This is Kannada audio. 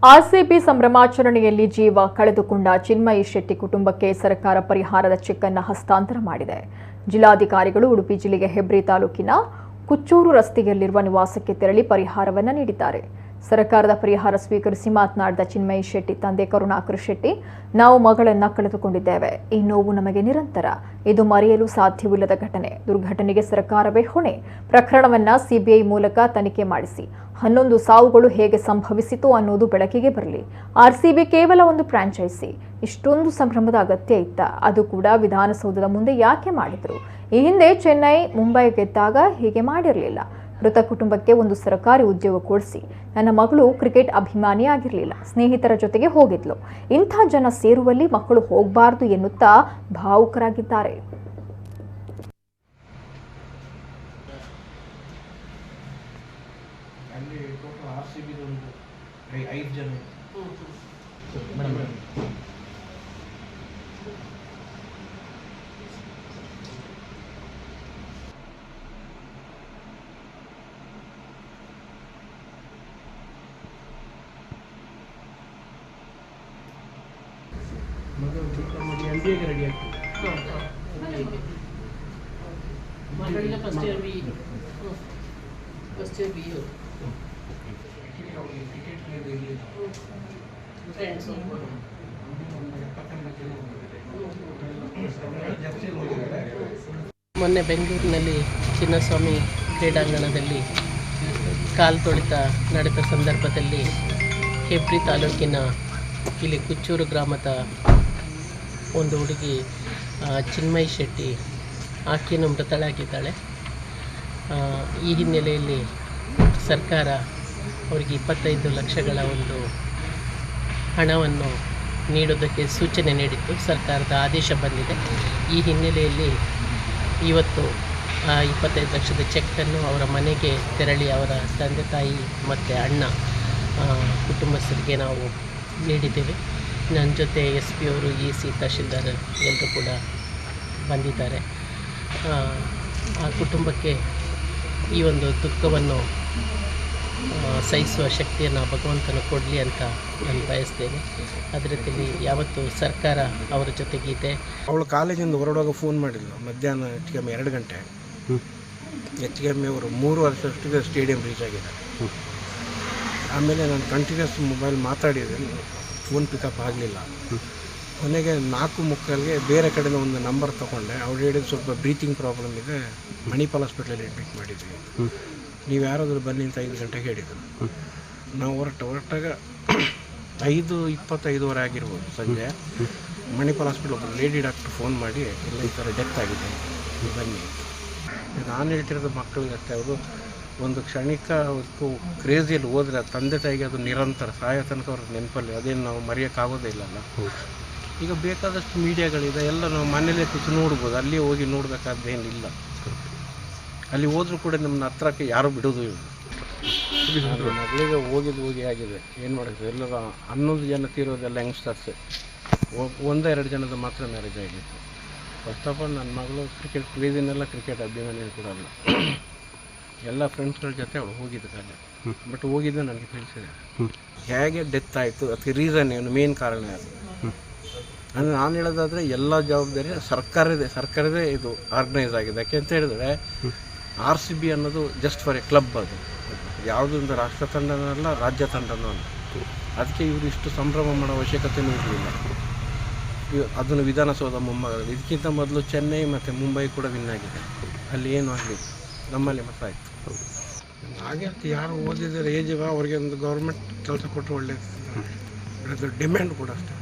ಆರ್ಸಿಬಿ ಸಂಭ್ರಮಾಚರಣೆಯಲ್ಲಿ ಜೀವ ಕಳೆದುಕೊಂಡ ಚಿನ್ಮಯಿ ಶೆಟ್ಟಿ ಕುಟುಂಬಕ್ಕೆ ಸರ್ಕಾರ ಪರಿಹಾರದ ಚೆಕ್ ಅನ್ನು ಹಸ್ತಾಂತರ ಮಾಡಿದೆ. ಜಿಲ್ಲಾಧಿಕಾರಿಗಳು ಉಡುಪಿ ಜಿಲ್ಲೆಯ ಹೆಬ್ರಿ ತಾಲೂಕಿನ ಕುಚ್ಚೂರು ರಸ್ತೆಯಲ್ಲಿರುವ ನಿವಾಸಕ್ಕೆ ತೆರಳಿ ಪರಿಹಾರವನ್ನು ನೀಡಿದ್ದಾರೆ. ಸರ್ಕಾರದ ಪರಿಹಾರ ಸ್ವೀಕರಿಸಿ ಮಾತನಾಡಿದ ಚಿನ್ಮಯಿ ಶೆಟ್ಟಿ ತಂದೆ ಕರುಣಾಕರ್ ಶೆಟ್ಟಿ, ನಾವು ಮಗಳನ್ನ ಕಳೆದುಕೊಂಡಿದ್ದೇವೆ. ಈ ನೋವು ನಮಗೆ ನಿರಂತರ. ಇದು ಮರೆಯಲು ಸಾಧ್ಯವಿಲ್ಲದ ಘಟನೆ. ದುರ್ಘಟನೆಗೆ ಸರ್ಕಾರವೇ ಹೊಣೆ. ಪ್ರಕರಣವನ್ನ ಸಿಬಿಐ ಮೂಲಕ ತನಿಖೆ ಮಾಡಿಸಿ 11 ಸಾವುಗಳು ಹೇಗೆ ಸಂಭವಿಸಿತು ಅನ್ನೋದು ಬೆಳಕಿಗೆ ಬರಲಿ. ಆರ್ಸಿಬಿ ಕೇವಲ ಒಂದು ಫ್ರಾಂಚೈಸಿ. ಇಷ್ಟೊಂದು ಸಂಭ್ರಮದ ಅಗತ್ಯ ಇತ್ತ? ಅದು ಕೂಡ ವಿಧಾನಸೌಧದ ಮುಂದೆ ಯಾಕೆ ಮಾಡಿದ್ರು? ಈ ಹಿಂದೆ ಚೆನ್ನೈ ಮುಂಬೈ ಗೆದ್ದಾಗ ಹೀಗೆ ಮಾಡಿರಲಿಲ್ಲ. ಮೃತ ಕುಟುಂಬಕ್ಕೆ ಒಂದು ಸರ್ಕಾರಿ ಉದ್ಯೋಗ ಕೊಡಿಸಿ. ನನ್ನ ಮಗಳು ಕ್ರಿಕೆಟ್ ಅಭಿಮಾನಿ ಆಗಿರಲಿಲ್ಲ, ಸ್ನೇಹಿತರ ಜೊತೆಗೆ ಹೋಗಿದ್ಲು. ಇಂಥ ಜನ ಸೇರುವಲ್ಲಿ ಮಕ್ಕಳು ಹೋಗಬಾರದು ಎನ್ನುತ್ತಾ ಭಾವುಕರಾಗಿದ್ದಾರೆ. MBA ರೆಡಿ ಆಗ್ತದೆ. ಮಗಳಿಗೆ ಫಸ್ಟ್ ಇಯರ್ BE. ಮೊನ್ನೆ ಬೆಂಗಳೂರಿನಲ್ಲಿ ಚಿನ್ನಸ್ವಾಮಿ ಕ್ರೀಡಾಂಗಣದಲ್ಲಿ ಕಾಲು ತೊಳೆತ ನಡೆದ ಸಂದರ್ಭದಲ್ಲಿ ಹೆಬ್ರಿ ತಾಲೂಕಿನ ಇಲ್ಲಿ ಕುಚ್ಚೂರು ಗ್ರಾಮದ ಒಂದು ಹುಡುಗಿ ಚಿನ್ಮಯಿ ಶೆಟ್ಟಿ ಆಕೆಯನ್ನು ಮೃತಳಾಗಿದ್ದಾಳೆ. ಈ ಹಿನ್ನೆಲೆಯಲ್ಲಿ ಸರ್ಕಾರ ಅವರಿಗೆ 25 ಲಕ್ಷಗಳ ಒಂದು ಹಣವನ್ನು ನೀಡೋದಕ್ಕೆ ಸೂಚನೆ ನೀಡಿತ್ತು. ಸರ್ಕಾರದ ಆದೇಶ ಬಂದಿದೆ. ಈ ಹಿನ್ನೆಲೆಯಲ್ಲಿ ಇವತ್ತು 25 ಲಕ್ಷದ ಚೆಕ್ಕನ್ನು ಅವರ ಮನೆಗೆ ತೆರಳಿ ಅವರ ತಂದೆ ತಾಯಿ ಮತ್ತು ಅಣ್ಣ ಕುಟುಂಬಸ್ಥರಿಗೆ ನಾವು ನೀಡಿದ್ದೇವೆ. ನನ್ನ ಜೊತೆ SP ಅವರು, EC, ತಹಶೀಲ್ದಾರ್ ಎಲ್ಲರೂ ಕೂಡ ಬಂದಿದ್ದಾರೆ. ಆ ಕುಟುಂಬಕ್ಕೆ ಈ ಒಂದು ದುಃಖವನ್ನು ಸಹಿಸುವ ಶಕ್ತಿಯನ್ನು ಭಗವಂತನು ಕೊಡಲಿ ಅಂತ ನಾನು ಬಯಸ್ತೇನೆ. ಅದೇ ರೀತಿಯಲ್ಲಿ ಯಾವತ್ತು ಸರ್ಕಾರ ಅವರ ಜೊತೆಗಿದೆ. ಅವಳು ಕಾಲೇಜಿಂದ ಹೊರಡುವಾಗ ಫೋನ್ ಮಾಡಿದ್ಲು ಮಧ್ಯಾಹ್ನ ಹೆಚ್ಚು ಕಮ್ಮಿ 2 ಗಂಟೆ. ಹೆಚ್ಚು ಕಮ್ಮಿ ಅವರು 3 ವರ್ಷದಷ್ಟಿಗೆ ಸ್ಟೇಡಿಯಂ ರೀಚ್ ಆಗಿದ್ದಾರೆ. ಆಮೇಲೆ ನಾನು ಕಂಟಿನ್ಯೂಸ್ ಮೊಬೈಲ್ ಮಾತಾಡಿದೆ, ಫೋನ್ ಪಿಕಪ್ ಆಗಲಿಲ್ಲ. ಕೊನೆಗೆ 4:45ಗೆ ಬೇರೆ ಕಡೆಯಿಂದ ಒಂದು ನಂಬರ್ ತೊಗೊಂಡೆ. ಅವ್ರು ಹೇಳಿದ್ದು ಸ್ವಲ್ಪ ಬ್ರೀತಿಂಗ್ ಪ್ರಾಬ್ಲಮ್ ಇದೆ, ಮಣಿಪಾಲ್ ಹಾಸ್ಪಿಟ್ಲಲ್ಲಿ ಅಡ್ಮಿಟ್ ಮಾಡಿದ್ವಿ, ನೀವು ಯಾರಾದರೂ ಬನ್ನಿ ಅಂತ 5 ಗಂಟೆಗೆ ಹೇಳಿದರು. ನಾವು ಹೊರಟಾಗ 5:25 ಆಗಿರ್ಬೋದು ಸಂಜೆ. ಮಣಿಪಾಲ್ ಹಾಸ್ಪಿಟಲ್ ಒಬ್ಬರು ಲೇಡಿ ಡಾಕ್ಟ್ರು ಫೋನ್ ಮಾಡಿ ಎಲ್ಲ ಈ ಥರ ಡೆತ್ ಆಗಿದೆ, ಬನ್ನಿ. ನಾನು ಹೇಳ್ತಿರೋದು ಮಕ್ಕಳಿಗೆ ಅಷ್ಟೇ, ಅವರು ಒಂದು ಕ್ಷಣಿಕ ಕ್ರೇಜಿಯಲ್ಲಿ ಹೋದರೆ ತಂದೆ ತಾಯಿಗೆ ಅದು ನಿರಂತರ ಸಾಯೋ ತನಕ ಅವ್ರ ನೆನಪಲ್ಲಿ, ಅದೇನು ನಾವು ಮರೆಯೋಕ್ಕಾಗೋದೇ ಇಲ್ಲಲ್ಲ. ಈಗ ಬೇಕಾದಷ್ಟು ಮೀಡಿಯಾಗಳಿದೆ, ಎಲ್ಲ ನಾವು ಮನೇಲೇ ಕೂತು ನೋಡ್ಬೋದು, ಅಲ್ಲಿ ಹೋಗಿ ನೋಡಬೇಕಾದ್ದೇನಿಲ್ಲ. ಅಲ್ಲಿ ಹೋದರೂ ಕೂಡ ನಮ್ಮನ್ನ ಹತ್ರಕ್ಕೆ ಯಾರೂ ಬಿಡೋದು ಇಲ್ಲ. ಮಗಳಿಗೆ ಹೋಗಿ ಆಗಿದೆ, ಏನು ಮಾಡೋದು. ಎಲ್ಲರ 11 ಜನ ತೀರೋದೆಲ್ಲ ಯಂಗ್ಸ್ಟರ್ಸೆ, 1-2 ಜನದ ಮಾತ್ರ ಮ್ಯಾರೇಜ್ ಆಗಿತ್ತು. ಫಸ್ಟ್ ಆಫ್ ಆಲ್ ನನ್ನ ಮಗಳು ಕ್ರಿಕೆಟ್ ಕ್ರೇಜಿನೆಲ್ಲ ಕ್ರಿಕೆಟ್ ಅಭಿಮಾನಿ ಕೂಡ ಅಲ್ಲ. ಎಲ್ಲ ಫ್ರೆಂಡ್ಸ್ಗಳ ಜೊತೆ ಅವಳು ಹೋಗಿದ್ದಾಳೆ. ಬಟ್ ಹೋಗಿದ್ದು ನನಗೆ ತಿಳಿಸಿದೆ ಹೇಗೆ ಡೆತ್ ಆಯಿತು, ಅದಕ್ಕೆ ರೀಸನ್ ಏನು, ಮೇನ್ ಕಾರಣ ಅದು. ಅಂದರೆ ನಾನು ಹೇಳೋದಾದರೆ ಎಲ್ಲ ಜವಾಬ್ದಾರಿ ಸರ್ಕಾರದೇ ಇದು ಆರ್ಗನೈಸ್ ಆಗಿದೆ. ಯಾಕೆ ಅಂತ ಹೇಳಿದ್ರೆ RCB ಅನ್ನೋದು ಜಸ್ಟ್ ಫಾರ್ ಎ ಕ್ಲಬ್. ಅದು ಯಾವುದೊಂದು ರಾಷ್ಟ್ರ ತಂಡನಲ್ಲ, ರಾಜ್ಯ ತಂಡನೂ ಅಲ್ಲ. ಅದಕ್ಕೆ ಇವರು ಇಷ್ಟು ಸಂಭ್ರಮ ಮಾಡೋ ಅವಶ್ಯಕತೆಯೂ ಇರಲಿಲ್ಲ. ಅದನ್ನು ವಿಧಾನಸೌಧ ಮುಂಭಾಗದಲ್ಲಿ, ಇದಕ್ಕಿಂತ ಮೊದಲು ಚೆನ್ನೈ ಮತ್ತು ಮುಂಬೈ ಕೂಡ ವಿನ್ ಆಗಿದೆ. ಅಲ್ಲಿ ಏನು ಆಗಲಿ, ನಮ್ಮಲ್ಲಿ ಮತ ಆಯಿತು. ಹಾಗೆ ಯಾರು ಓದಿದರೆ ಏಜಿವ ಅವ್ರಿಗೆ ಒಂದು ಗೌರ್ಮೆಂಟ್ ಕೆಲಸ ಕೊಟ್ಟರೆ ಒಳ್ಳೆಯದು. ಡಿಮ್ಯಾಂಡ್ ಕೂಡ ಅಷ್ಟೇ.